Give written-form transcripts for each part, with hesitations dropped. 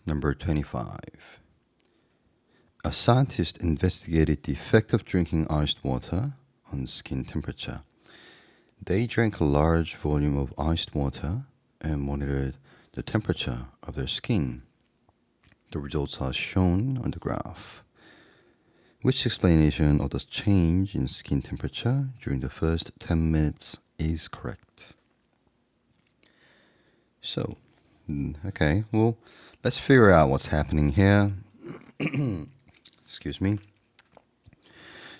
Number 25. A scientist investigated the effect of drinking iced water on skin temperature. They drank a large volume of iced water and monitored the temperature of their skin. The results are shown on the graph. Which explanation of the change in skin temperature during the first 10 minutes is correct? So, okay, well, let's figure out what's happening here. Excuse me.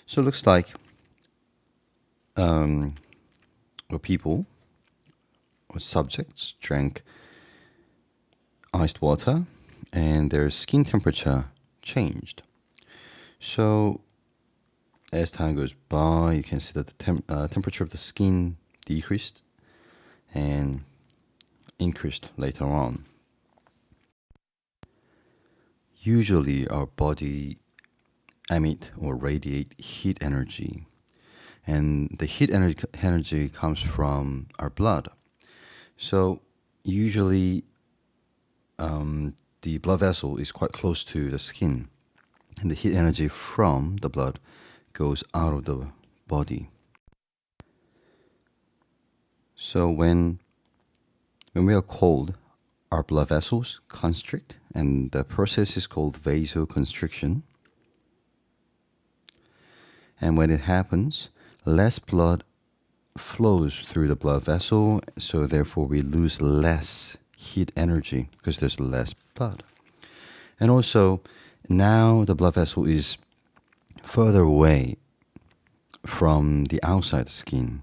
So it looks like people or subjects drank iced water and their skin temperature changed. So as time goes by, you can see that the temperature of the skin decreased and increased later on. Usually our body emit or radiate heat energy, and the heat energy comes from our blood. So usually the blood vessel is quite close to the skin, and the heat energy from the blood goes out of the body. So when we are cold, our blood vessels constrict, and the process is called vasoconstriction. And when it happens, less blood flows through the blood vessel, so therefore we lose less heat energy because there's less blood. And also, now the blood vessel is further away from the outside skin,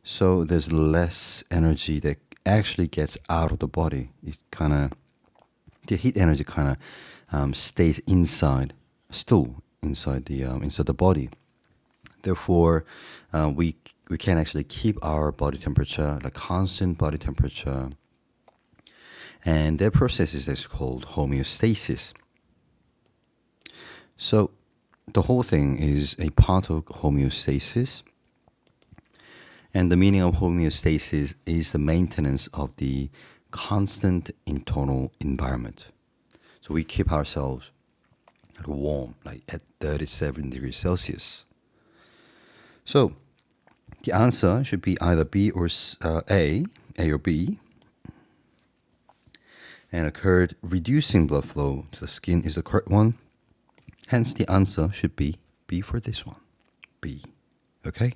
so there's less energy that actually gets out of the body. The heat energy stays still inside the body. Therefore, we can actually keep our body temperature, the constant body temperature, and that process is called homeostasis. So the whole thing is a part of homeostasis, and the meaning of homeostasis is the maintenance of the constant internal environment. So we keep ourselves warm, like at 37 degrees Celsius. So the answer should be either B or A or B. And occurred reducing blood flow to the skin is the correct one. Hence the answer should be B for this one. B. Okay?